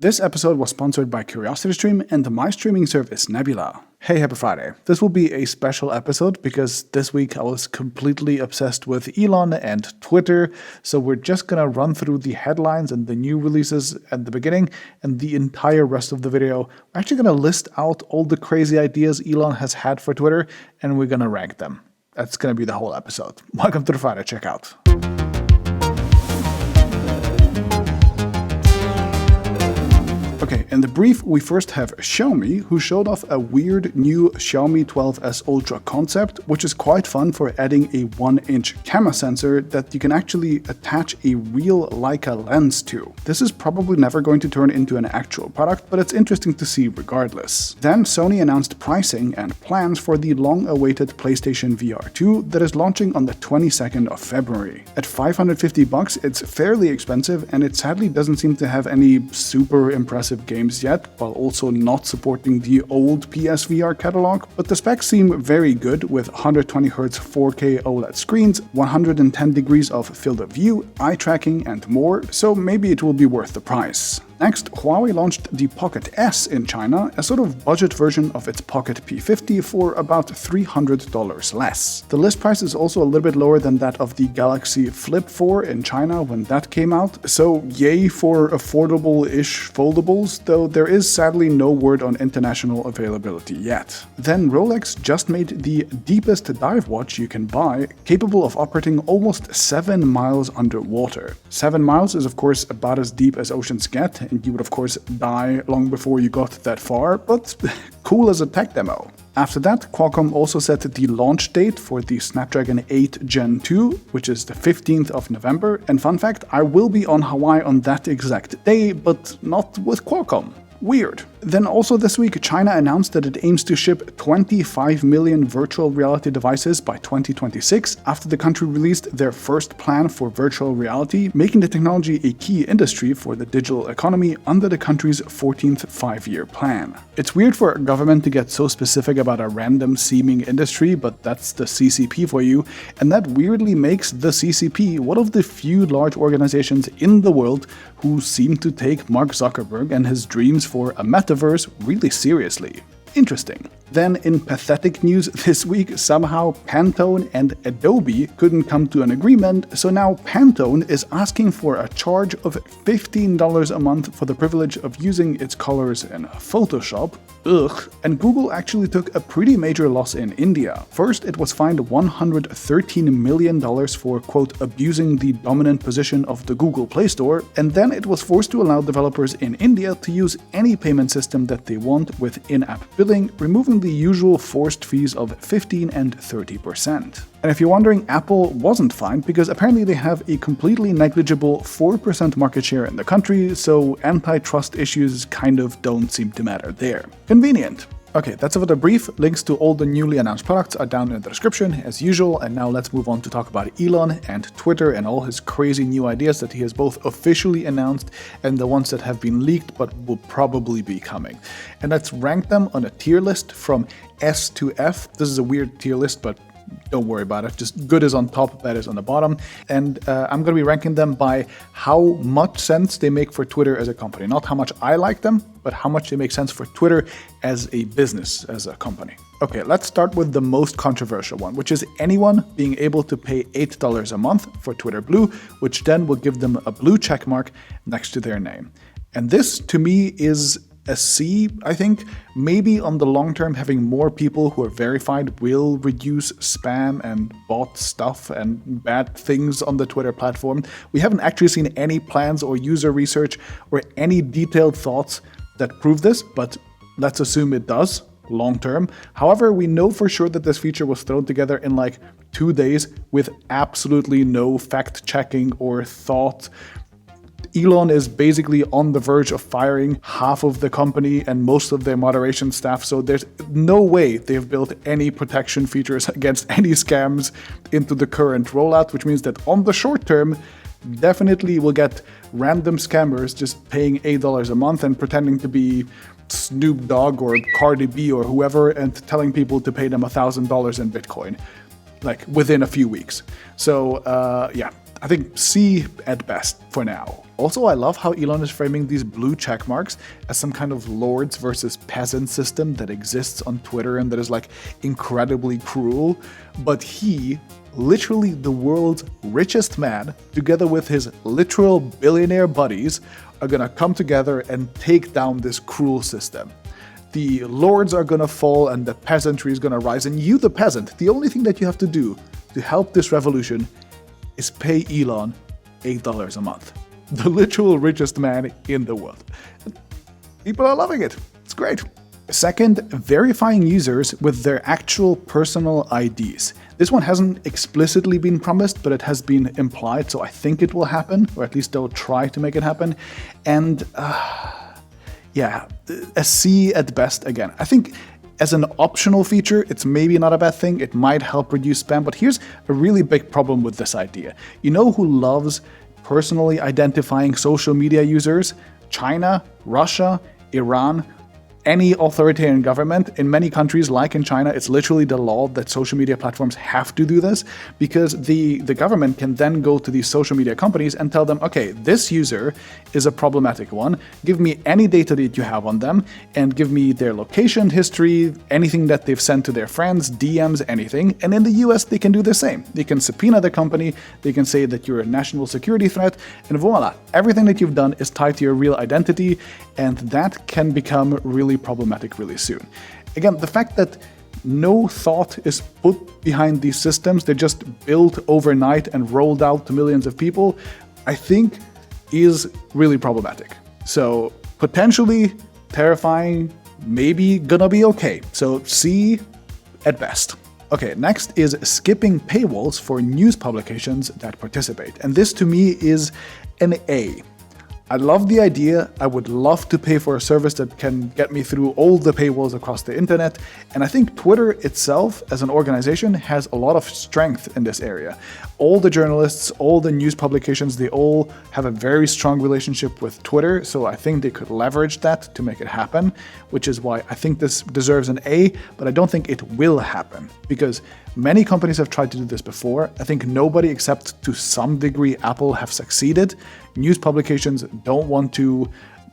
This episode was sponsored by CuriosityStream and my streaming service Nebula. Hey, happy Friday. This will be a special episode because this week I was completely obsessed with Elon and Twitter, so we're just gonna run through the headlines and the new releases at the beginning, and the entire rest of the video, we're actually gonna list out all the crazy ideas Elon has had for Twitter, and we're gonna rank them. That's gonna be the whole episode. Welcome to the Friday Checkout. Okay, in the brief, we first have Xiaomi, who showed off a weird new Xiaomi 12S Ultra concept, which is quite fun for adding a 1-inch camera sensor that you can actually attach a real Leica lens to. This is probably never going to turn into an actual product, but it's interesting to see regardless. Then Sony announced pricing and plans for the long-awaited PlayStation VR 2 that is launching on the 22nd of February. At $550, it's fairly expensive, and it sadly doesn't seem to have any super impressive games yet, while also not supporting the old PSVR catalog, but the specs seem very good with 120Hz 4K OLED screens, 110 degrees of field of view, eye tracking and more, so maybe it will be worth the price. Next, Huawei launched the Pocket S in China, a sort of budget version of its Pocket P50 for about $300 less. The list price is also a little bit lower than that of the Galaxy Flip 4 in China when that came out, so yay for affordable-ish foldables, though there is sadly no word on international availability yet. Then Rolex just made the deepest dive watch you can buy, capable of operating almost 7 miles underwater. 7 miles is of course about as deep as oceans get, and you would of course die long before you got that far, but cool as a tech demo. After that, Qualcomm also set the launch date for the Snapdragon 8 Gen 2, which is the 15th of November, and fun fact, I will be on Hawaii on that exact day, but not with Qualcomm. Weird. Then also this week, China announced that it aims to ship 25 million virtual reality devices by 2026 after the country released their first plan for virtual reality, making the technology a key industry for the digital economy under the country's 14th five-year plan. It's weird for a government to get so specific about a random seeming industry, but that's the CCP for you, and that weirdly makes the CCP one of the few large organizations in the world who seem to take Mark Zuckerberg and his dreams for a metaverse really seriously. Interesting. Then, in pathetic news this week, somehow Pantone and Adobe couldn't come to an agreement, so now Pantone is asking for a charge of $15 a month for the privilege of using its colors in Photoshop. Ugh. And Google actually took a pretty major loss in India. First, it was fined $113 million for, quote, abusing the dominant position of the Google Play Store, and then it was forced to allow developers in India to use any payment system that they want with in-app billing, removing the usual forced fees of 15% and 30%. And if you're wondering, Apple wasn't fined because apparently they have a completely negligible 4% market share in the country, so antitrust issues kind of don't seem to matter there. Convenient. Okay, that's it for the brief. Links to all the newly announced products are down in the description, as usual, and now let's move on to talk about Elon and Twitter and all his crazy new ideas that he has both officially announced and the ones that have been leaked but will probably be coming. And let's rank them on a tier list from S to F. This is a weird tier list, but don't worry about it. Just good is on top, bad is on the bottom. And I'm going to be ranking them by how much sense they make for Twitter as a company. Not how much I like them, but how much they make sense for Twitter as a business, as a company. Okay, let's start with the most controversial one, which is anyone being able to pay $8 a month for Twitter Blue, which then will give them a blue check mark next to their name. And this, to me, is a C, I think. Maybe on the long term, having more people who are verified will reduce spam and bot stuff and bad things on the Twitter platform. We haven't actually seen any plans or user research or any detailed thoughts that prove this, but let's assume it does long term. However, we know for sure that this feature was thrown together in like 2 days with absolutely no fact checking or thought. Elon is basically on the verge of firing half of the company and most of their moderation staff, so there's no way they've built any protection features against any scams into the current rollout, which means that on the short term, definitely we'll get random scammers just paying $8 a month and pretending to be Snoop Dogg or Cardi B or whoever and telling people to pay them $1,000 in Bitcoin, like within a few weeks. So yeah, I think C at best for now. Also, I love how Elon is framing these blue check marks as some kind of lords versus peasants system that exists on Twitter and that is like incredibly cruel. But he, literally the world's richest man, together with his literal billionaire buddies, are gonna come together and take down this cruel system. The lords are gonna fall and the peasantry is gonna rise, and you, the peasant, the only thing that you have to do to help this revolution is pay Elon $8 a month. The literal richest man in the world. People are loving it. It's great. Second, verifying users with their actual personal IDs. This one hasn't explicitly been promised, but it has been implied, so I think it will happen, or at least they'll try to make it happen. And yeah, a C at best again. I think as an optional feature, it's maybe not a bad thing. It might help reduce spam, but here's a really big problem with this idea. You know who loves personally identifying social media users? China, Russia, Iran, any authoritarian government. In many countries, like in China, it's literally the law that social media platforms have to do this, because the government can then go to these social media companies and tell them, okay, this user is a problematic one, give me any data that you have on them, and give me their location history, anything that they've sent to their friends, DMs, anything. And in the US, they can do the same. They can subpoena the company, they can say that you're a national security threat, and voila, everything that you've done is tied to your real identity, and that can become really problematic really soon. Again, the fact that no thought is put behind these systems, they're just built overnight and rolled out to millions of people, I think is really problematic. So potentially terrifying, maybe gonna be okay. So C at best. Okay, next is skipping paywalls for news publications that participate. And this to me is an A. I love the idea. I would love to pay for a service that can get me through all the paywalls across the internet. And I think Twitter itself as an organization has a lot of strength in this area. All the journalists, all the news publications, they all have a very strong relationship with Twitter. So I think they could leverage that to make it happen, which is why I think this deserves an A, but I don't think it will happen because many companies have tried to do this before. I think nobody except to some degree Apple have succeeded. News publications don't want to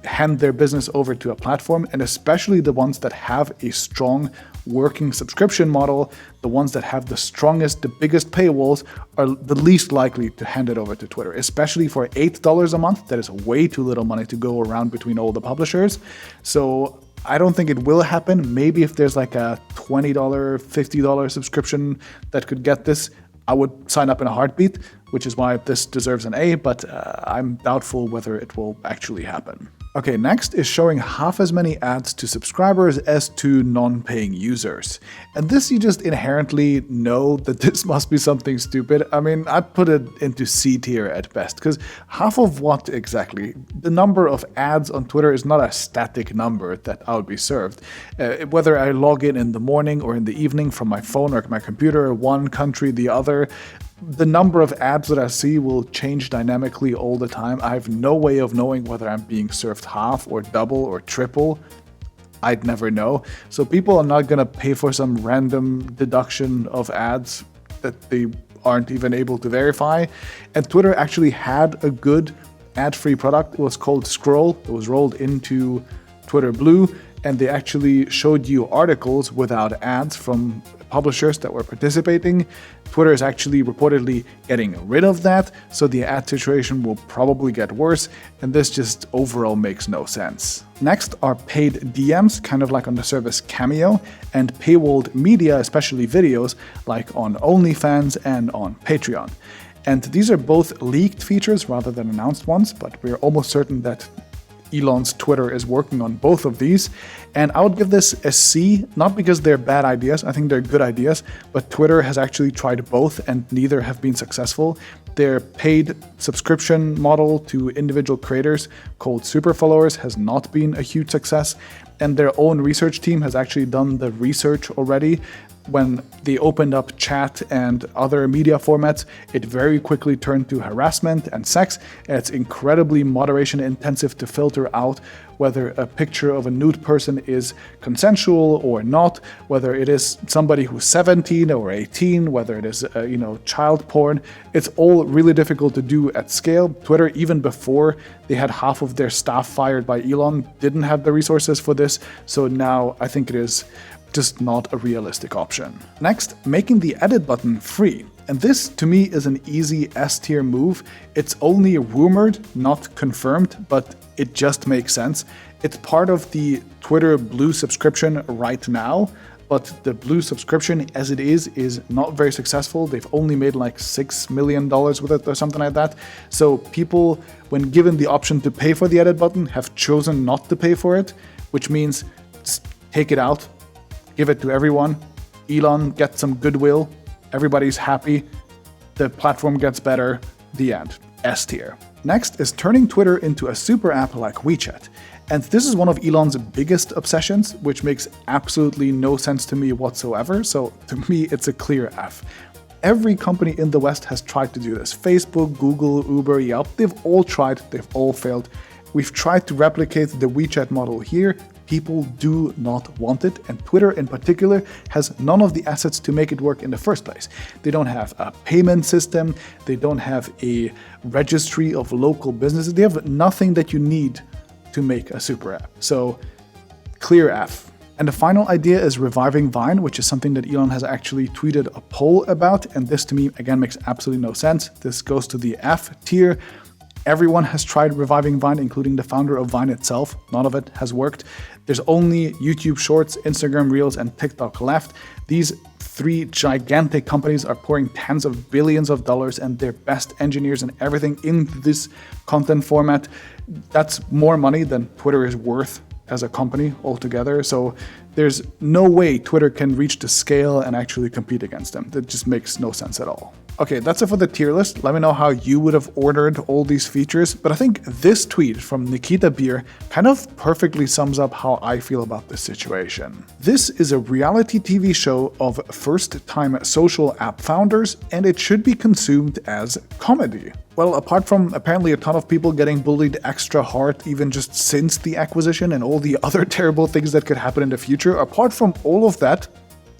hand their business over to a platform, and especially the ones that have a strong working subscription model, the ones that have the strongest, the biggest paywalls are the least likely to hand it over to Twitter, especially for $8 a month. That is way too little money to go around between all the publishers. So I don't think it will happen. Maybe if there's like a $20, $50 subscription that could get this, I would sign up in a heartbeat, which is why this deserves an A, but I'm doubtful whether it will actually happen. Okay, next is showing half as many ads to subscribers as to non-paying users. And this you just inherently know that this must be something stupid. I mean, I'd put it into C tier at best, because half of what exactly? The number of ads on Twitter is not a static number that I would be served. Whether I log in the morning or in the evening from my phone or my computer, one country, the other, the number of ads that I see will change dynamically all the time. I have no way of knowing whether I'm being served half or double or triple. I'd never know. So people are not gonna pay for some random deduction of ads that they aren't even able to verify. And Twitter actually had a good ad-free product. It was called Scroll. It was rolled into Twitter Blue, and they actually showed you articles without ads from publishers that were participating. Twitter is actually reportedly getting rid of that, so the ad situation will probably get worse, and this just overall makes no sense. Next are paid DMs, kind of like on the service Cameo, and paywalled media, especially videos, like on OnlyFans and on Patreon. And these are both leaked features rather than announced ones, but we're almost certain that Elon's Twitter is working on both of these, and I would give this a C, not because they're bad ideas, I think they're good ideas, but Twitter has actually tried both and neither have been successful. Their paid subscription model to individual creators called Super Followers has not been a huge success, and their own research team has actually done the research already. when they opened up chat and other media formats, it very quickly turned to harassment and sex. And it's incredibly moderation intensive to filter out whether a picture of a nude person is consensual or not, whether it is somebody who's 17 or 18, whether it is child porn. It's all really difficult to do at scale. Twitter, even before they had half of their staff fired by Elon, didn't have the resources for this. So now I think it is just not a realistic option. Next, making the edit button free. And this, to me, is an easy S-tier move. It's only rumored, not confirmed, but it just makes sense. It's part of the Twitter Blue subscription right now, but the Blue subscription as it is not very successful. They've only made like $6 million with it or something like that. So people, when given the option to pay for the edit button, have chosen not to pay for it, which means just take it out, give it to everyone. Elon gets some goodwill. Everybody's happy. The platform gets better. The end. S tier. Next is turning Twitter into a super app like WeChat. And this is one of Elon's biggest obsessions, which makes absolutely no sense to me whatsoever. So to me, it's a clear F. Every company in the West has tried to do this. Facebook, Google, Uber, Yelp, they've all tried, they've all failed. We've tried to replicate the WeChat model here. People do not want it, and Twitter in particular has none of the assets to make it work in the first place. They don't have a payment system, they don't have a registry of local businesses, they have nothing that you need to make a super app. So, clear F. And the final idea is reviving Vine, which is something that Elon has actually tweeted a poll about, and this to me, again, makes absolutely no sense. This goes to the F tier. Everyone has tried reviving Vine, including the founder of Vine itself. None of it has worked. There's only YouTube Shorts, Instagram Reels, and TikTok left. These three gigantic companies are pouring tens of billions of dollars and their best engineers and everything into this content format. That's more money than Twitter is worth as a company altogether. So there's no way Twitter can reach the scale and actually compete against them. That just makes no sense at all. Okay, that's it for the tier list. Let me know how you would have ordered all these features, but I think this tweet from Nikita Beer kind of perfectly sums up how I feel about this situation. This is a reality TV show of first-time social app founders, and it should be consumed as comedy. Well, apart from apparently a ton of people getting bullied extra hard even just since the acquisition and all the other terrible things that could happen in the future, apart from all of that,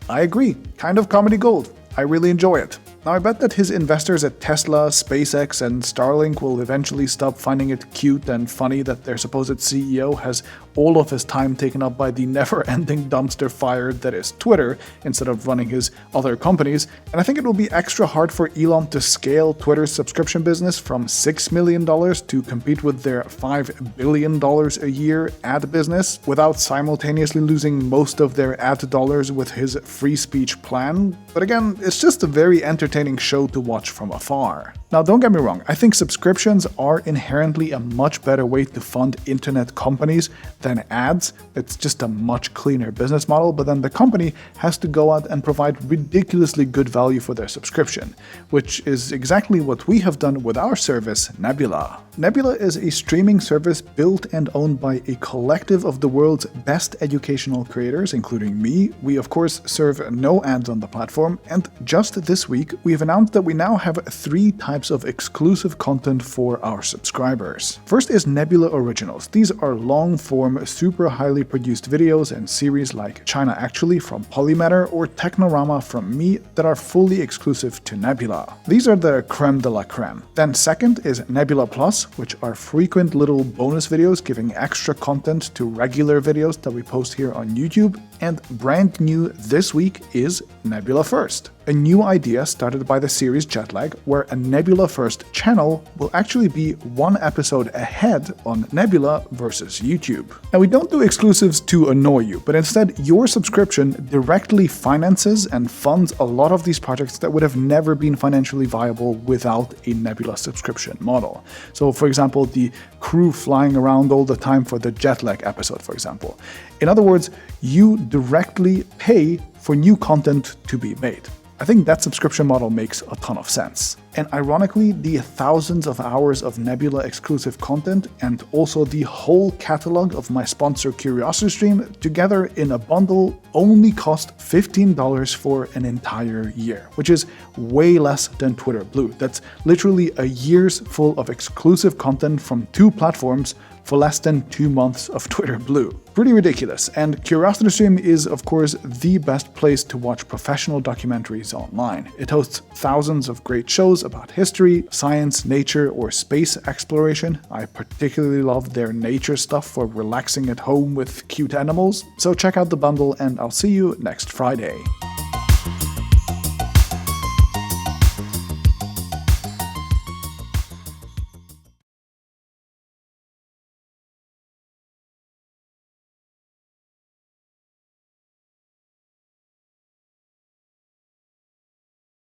I agree. Kind of comedy gold. I really enjoy it. Now, I bet that his investors at Tesla, SpaceX, and Starlink will eventually stop finding it cute and funny that their supposed CEO has all of his time taken up by the never-ending dumpster fire that is Twitter, instead of running his other companies. And I think it will be extra hard for Elon to scale Twitter's subscription business from $6 million to compete with their $5 billion a year ad business without simultaneously losing most of their ad dollars with his free speech plan. But again, it's just a very entertaining show to watch from afar. Now, don't get me wrong, I think subscriptions are inherently a much better way to fund internet companies than ads. It's just a much cleaner business model, but then the company has to go out and provide ridiculously good value for their subscription, which is exactly what we have done with our service, Nebula. Nebula is a streaming service built and owned by a collective of the world's best educational creators, including me. We, of course, serve no ads on the platform, and just this week, we have announced that we now have 3 types of exclusive content for our subscribers. First is Nebula Originals. These are long-form, super highly produced videos and series like China Actually from Polymatter or Technorama from me that are fully exclusive to Nebula. These are the creme de la creme. Then second is Nebula Plus, which are frequent little bonus videos giving extra content to regular videos that we post here on YouTube. And brand new this week is Nebula First, a new idea started by the series Jetlag, where a Nebula First channel will actually be 1 episode ahead on Nebula versus YouTube. Now, we don't do exclusives to annoy you, but instead your subscription directly finances and funds a lot of these projects that would have never been financially viable without a Nebula subscription model. So, for example, the crew flying around all the time for the Jetlag episode, for example. In other words, you directly pay for new content to be made. I think that subscription model makes a ton of sense. And ironically, the thousands of hours of Nebula exclusive content and also the whole catalog of my sponsor CuriosityStream together in a bundle only cost $15 for an entire year, which is way less than Twitter Blue. That's literally a year's full of exclusive content from 2 platforms for less than 2 months of Twitter Blue. Pretty ridiculous, and CuriosityStream is of course the best place to watch professional documentaries online. It hosts thousands of great shows about history, science, nature, or space exploration. I particularly love their nature stuff for relaxing at home with cute animals, so check out the bundle and I'll see you next Friday.